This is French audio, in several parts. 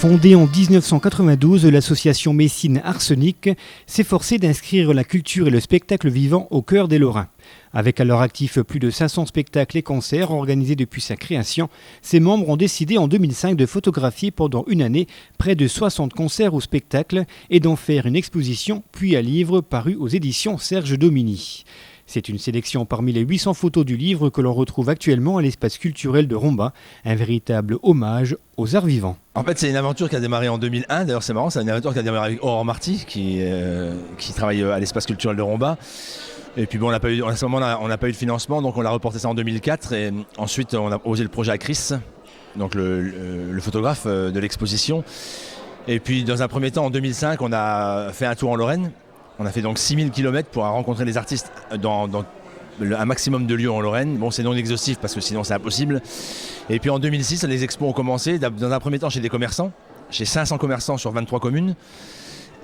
Fondée en 1992, l'association messine Arsenic s'efforçait d'inscrire la culture et le spectacle vivant au cœur des Lorrains. Avec à leur actif plus de 500 spectacles et concerts organisés depuis sa création, ses membres ont décidé en 2005 de photographier pendant une année près de 60 concerts ou spectacles et d'en faire une exposition puis un livre paru aux éditions Serge Domini. C'est une sélection parmi les 800 photos du livre que l'on retrouve actuellement à l'espace culturel de Romba, un véritable hommage aux arts vivants. En fait, c'est une aventure qui a démarré en 2001. D'ailleurs, c'est marrant, c'est une aventure qui a démarré avec Aurore Marty, qui travaille à l'espace culturel de Romba. Et puis bon, à ce moment-là, on n'a pas eu de financement, donc on l'a reporté ça en 2004. Et ensuite, on a posé le projet à Chris, donc le photographe de l'exposition. Et puis, dans un premier temps, en 2005, on a fait un tour en Lorraine. On a fait donc 6000 km pour rencontrer les artistes dans un maximum de lieux en Lorraine. Bon, c'est non exhaustif parce que sinon c'est impossible. Et puis en 2006, les expos ont commencé, dans un premier temps chez des commerçants, chez 500 commerçants sur 23 communes.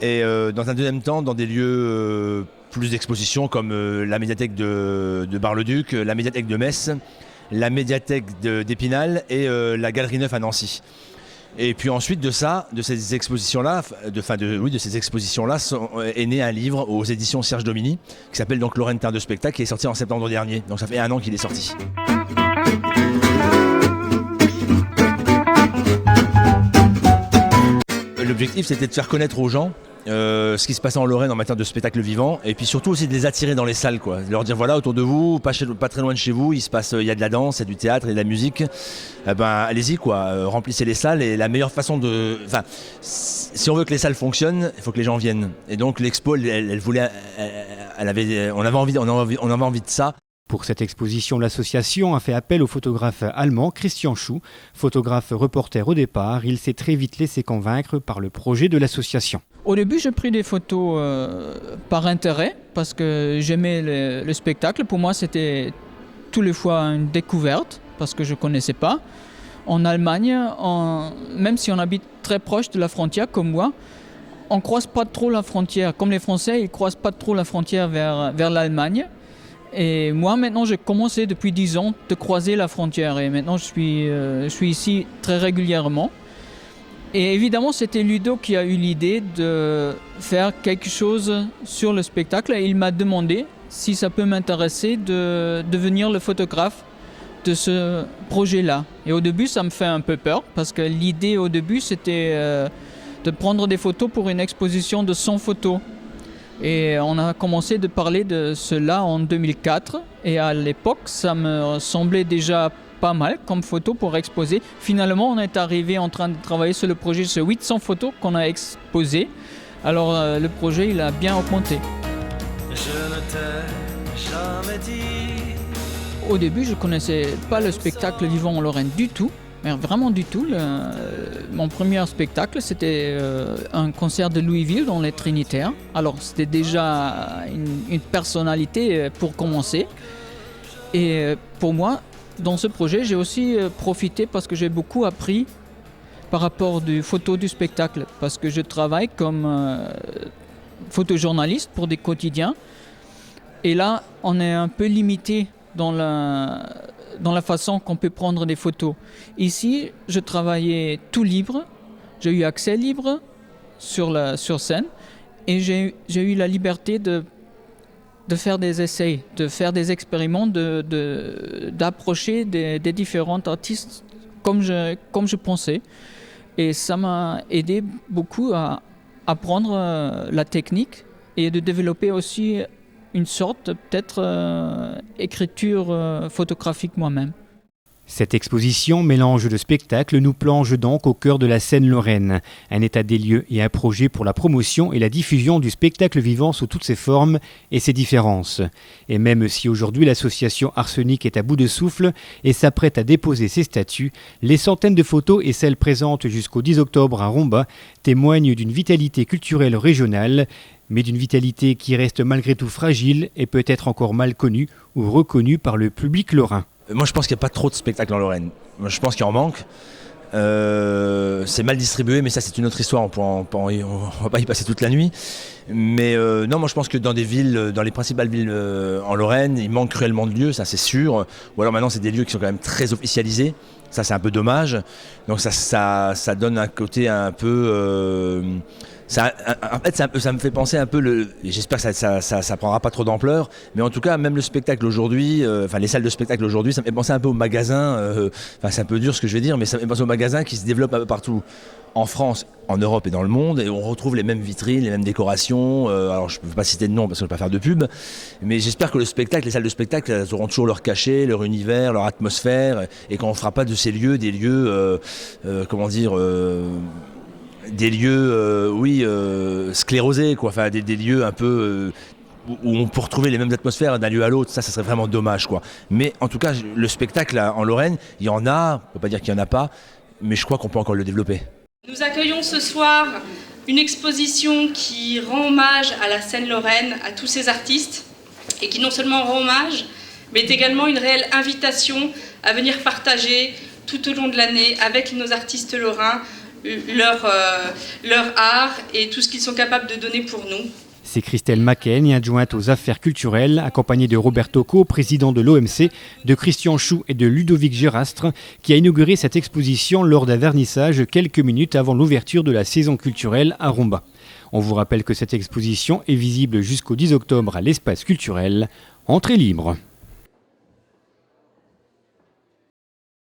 Et dans un deuxième temps, dans des lieux plus d'exposition comme la médiathèque de Bar-le-Duc, la médiathèque de Metz, la médiathèque d'Épinal et la Galerie Neuf à Nancy. Et puis ensuite de ces expositions-là, est né un livre aux éditions Serge Domini qui s'appelle donc Lorraine Terre de Spectacle, qui est sorti en septembre dernier. Donc ça fait 1 an qu'il est sorti. L'objectif, c'était de faire connaître aux gens ce qui se passait en Lorraine en matière de spectacle vivant, et puis surtout aussi de les attirer dans les salles, quoi. De leur dire voilà, autour de vous, pas très loin de chez vous, il y a de la danse, il y a du théâtre, il y a de la musique. Allez-y, quoi, remplissez les salles. Et la meilleure façon si on veut que les salles fonctionnent, il faut que les gens viennent. Et donc l'expo, on avait envie de ça. Pour cette exposition, l'association a fait appel au photographe allemand Christian Schuh. Photographe reporter au départ, il s'est très vite laissé convaincre par le projet de l'association. Au début, j'ai pris des photos par intérêt, parce que j'aimais le spectacle. Pour moi, c'était tous les fois une découverte, parce que je ne connaissais pas. En Allemagne, même si on habite très proche de la frontière, comme moi, on ne croise pas trop la frontière. Comme les Français, ils ne croisent pas trop la frontière vers l'Allemagne. Et moi, maintenant, j'ai commencé depuis 10 ans de croiser la frontière. Et maintenant, je suis ici très régulièrement. Et évidemment, c'était Ludo qui a eu l'idée de faire quelque chose sur le spectacle. Et il m'a demandé si ça peut m'intéresser de devenir le photographe de ce projet-là. Et au début, ça me fait un peu peur, parce que l'idée au début, c'était de prendre des photos pour une exposition de 100 photos. Et on a commencé de parler de cela en 2004. Et à l'époque, ça me semblait déjà pas mal comme photo pour exposer. Finalement, on est arrivé en train de travailler sur le projet de 800 photos qu'on a exposées. Alors, le projet, il a bien augmenté. Je ne t'ai jamais dit. Au début, je ne connaissais pas le spectacle vivant en Lorraine du tout. Mais vraiment du tout. Mon premier spectacle, c'était un concert de Louisville dans les Trinitaires. Alors, c'était déjà une personnalité pour commencer. Et pour moi, dans ce projet, j'ai aussi profité parce que j'ai beaucoup appris par rapport aux photos du spectacle. Parce que je travaille comme photojournaliste pour des quotidiens. Et là, on est un peu limité dans la façon qu'on peut prendre des photos. Ici, je travaillais tout libre. J'ai eu accès libre sur scène. Et j'ai eu la liberté de faire des essais, de faire des expériments, d'approcher des différents artistes comme je pensais. Et ça m'a aidé beaucoup à apprendre la technique et de développer aussi une sorte peut-être écriture photographique moi-même. Cette exposition, mélange de spectacles, nous plonge donc au cœur de la scène lorraine. Un état des lieux et un projet pour la promotion et la diffusion du spectacle vivant sous toutes ses formes et ses différences. Et même si aujourd'hui l'association Arsenic est à bout de souffle et s'apprête à déposer ses statuts, les centaines de photos et celles présentes jusqu'au 10 octobre à Romba témoignent d'une vitalité culturelle régionale, mais d'une vitalité qui reste malgré tout fragile et peut-être encore mal connue ou reconnue par le public lorrain. Moi, je pense qu'il n'y a pas trop de spectacles en Lorraine. Moi, je pense qu'il en manque. C'est mal distribué, mais ça, c'est une autre histoire. On va pas y passer toute la nuit. Mais non, moi, je pense que dans les principales villes en Lorraine, il manque cruellement de lieux, ça, c'est sûr. Ou alors maintenant, c'est des lieux qui sont quand même très officialisés. Ça, c'est un peu dommage. Donc ça donne un côté un peu... en fait, ça me fait penser un peu, j'espère que ça prendra pas trop d'ampleur, mais en tout cas, même le spectacle aujourd'hui, les salles de spectacle aujourd'hui, ça me fait penser un peu aux magasins, c'est un peu dur ce que je vais dire, mais ça me fait penser aux magasins qui se développent un peu partout, en France, en Europe et dans le monde, et on retrouve les mêmes vitrines, les mêmes décorations. Alors je ne peux pas citer de nom parce que je ne peux pas faire de pub, mais j'espère que les salles de spectacle, elles auront toujours leur cachet, leur univers, leur atmosphère, et qu'on ne fera pas de ces lieux des lieux, des lieux sclérosés, quoi. Enfin, des lieux un peu où on peut retrouver les mêmes atmosphères d'un lieu à l'autre. Ça serait vraiment dommage, quoi. Mais en tout cas, le spectacle là, en Lorraine, il y en a, on ne peut pas dire qu'il n'y en a pas, mais je crois qu'on peut encore le développer. Nous accueillons ce soir une exposition qui rend hommage à la scène lorraine, à tous ces artistes, et qui non seulement rend hommage, mais est également une réelle invitation à venir partager tout au long de l'année avec nos artistes lorrains leur art et tout ce qu'ils sont capables de donner pour nous. C'est Christelle Macken, adjointe aux affaires culturelles, accompagnée de Roberto Co, président de l'OMC, de Christian Chou et de Ludovic Gérastre, qui a inauguré cette exposition lors d'un vernissage quelques minutes avant l'ouverture de la saison culturelle à Romba. On vous rappelle que cette exposition est visible jusqu'au 10 octobre à l'espace culturel. Entrée libre.